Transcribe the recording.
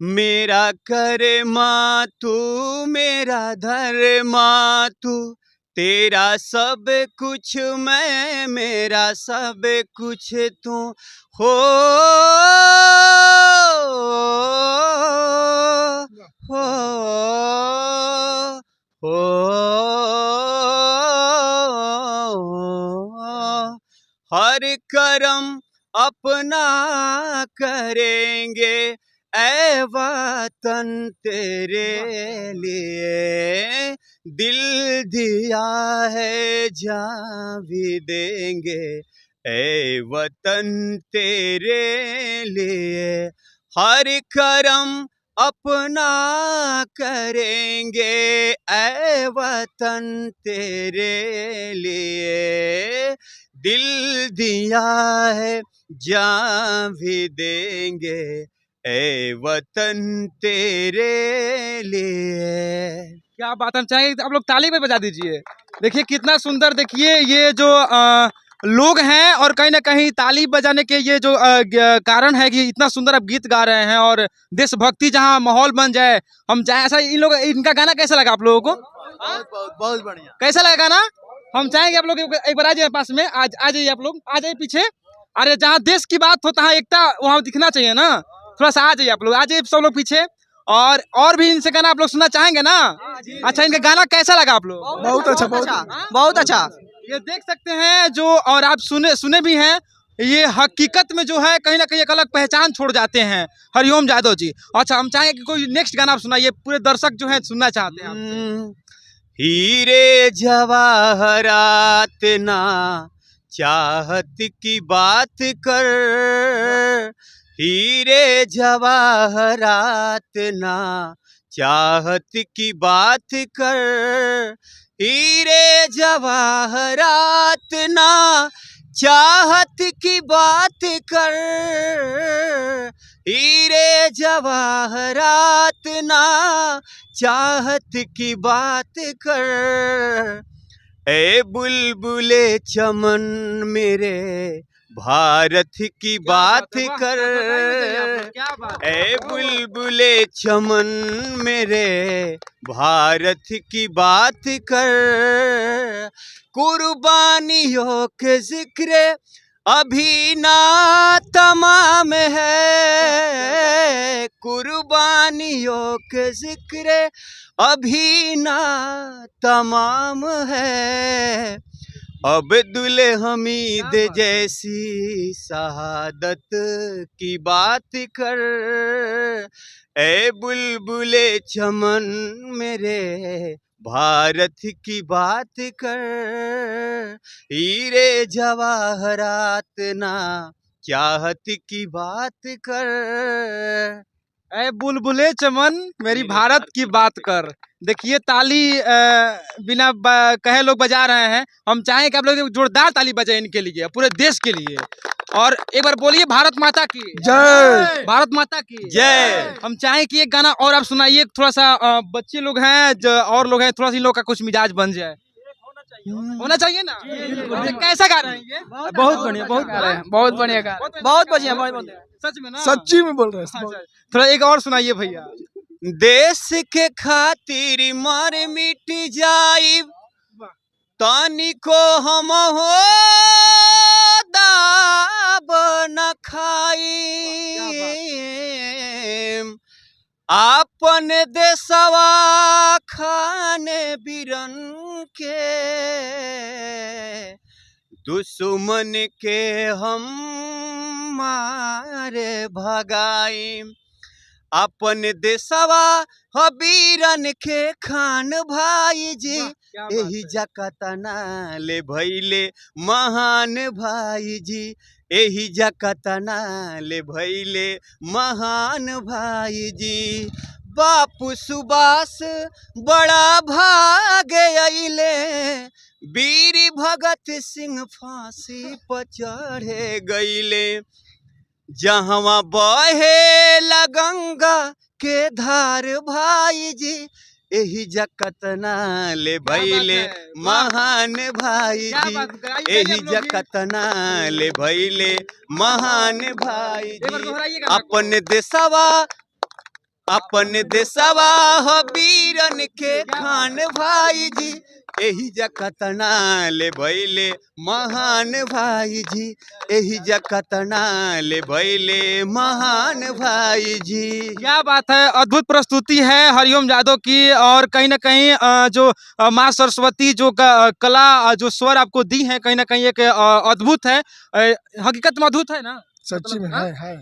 मेरा कर्मा तू, मेरा धर्मा तू, तेरा सब कुछ मैं, मेरा सब कुछ तू हो हो हर करम अपना करेंगे ऐ वतन तेरे लिए, दिल दिया है जान भी देंगे ऐ वतन तेरे लिए। हर करम अपना करेंगे ऐ वतन तेरे लिए, दिल दिया है जान भी देंगे ऐ वतन तेरे लिए। क्या बात है, चाहेंगे आप लोग ताली में बजा दीजिए। देखिए कितना सुंदर, देखिए ये जो लोग हैं और कहीं ना कहीं ताली बजाने के ये जो कारण है कि इतना सुंदर आप गीत गा रहे हैं और देशभक्ति जहां माहौल बन जाए, हम चाहे ऐसा। इन लोग, इनका गाना कैसा लगा आप लोगों को? बहुत बढ़िया। कैसा लगा गाना? हम चाहेंगे आप लोग एक बार आ जाइए पास में, आज आ जाइए, आप लोग आ जाइए पीछे। अरे जहाँ देश की बात हो तहाँ एकता वहाँ दिखना चाहिए ना, थोड़ा सा आ जाइए आप लोग, आ जाइए सब लोग पीछे। और भी इनसे गाना आप लोग सुनना चाहेंगे ना? अच्छा, इनका गाना कैसा लगा आप लोग? बहुत अच्छा, बहुत अच्छा। ये देख सकते हैं जो, और आप सुने भी हैं, ये हकीकत में जो है कहीं ना कहीं एक अलग पहचान छोड़ जाते हैं हरिओम यादव जी। अच्छा, हम चाहेंगे कि कोई नेक्स्ट गाना आप सुनाइए, पूरे दर्शक जो है सुनना चाहते हैं आपसे। हीरे जवाहरात ना चाहत की बात कर, हीरे जवाहरात ना चाहत की बात कर, हीरे जवाहरात ना चाहत की बात कर, हीरे जवाहरात ना चाहत की बात कर, ए बुलबुले चमन मेरे भारत की बात कर, ए बुलबुले चमन मेरे भारत की बात कर, कुर्बानियों के जिक्र अभी ना तमाम है, कुर्बानियों के जिक्र अभी ना तमाम है, अब्दुल हमीद जैसी शहादत की बात कर, ए बुलबुले चमन मेरे भारत की बात कर, हीरे जवाहरात ना चाहत की बात कर। ऐ बुलबुले चमन मेरी भारत की बात कर। देखिए ताली बिना कहे लोग बजा रहे हैं। हम चाहें कि आप लोग जोरदार ताली बजाएं इनके लिए, पूरे देश के लिए। और एक बार बोलिए भारत माता की जय। भारत माता की जय। हम चाहें कि एक गाना और आप सुनाइए, थोड़ा सा बच्चे लोग हैं और लोग हैं, थोड़ा सा इन लोग का कुछ मिजाज बन जाए। होना चाहिए ना? कैसा गा रहे हैं ये? बहुत बढ़िया, बहुत बढ़िया, बहुत बढ़िया गा, बहुत बढ़िया, बहुत बढ़िया। सच में ना? सच्ची में बोल रहे हैं। अच्छा, थोड़ा एक और सुनाइए भैया। देश के खातिर मर मिट जाई तानी को हम हो दाब न खाई, आपन देशवा खाने बिरन के दुश्मन के हम मारे भगाई, अपन देशवा हबीरन के खान भाई जी, एही जकतना ले भैले महान भाई जी, एही जकतना ले भैले महान भाई जी, बापू सुभाष बड़ा भागे अइले, वीर भगत सिंह फांसी पर चढ़े गइले, जहवा बहे गंगा के धार भाई जी, एही जकतना ले भैले महान भाई जी, एही जकतना ले भैले महान भाई जी, अपन देशवा अपन देशवा हो वीरन के खान भाई जी, एही जकतना ले भैले महान भाई जी, एही जकतना ले भैले महान भाई जी। क्या बात है, अद्भुत प्रस्तुति है हरिओम यादव की। और कहीं ना कहीं जो माँ सरस्वती जो कला जो स्वर आपको दी है, कहीं ना कहीं एक अद्भुत है, हकीकत में अद्भुत है ना, सच्ची में हाँ? है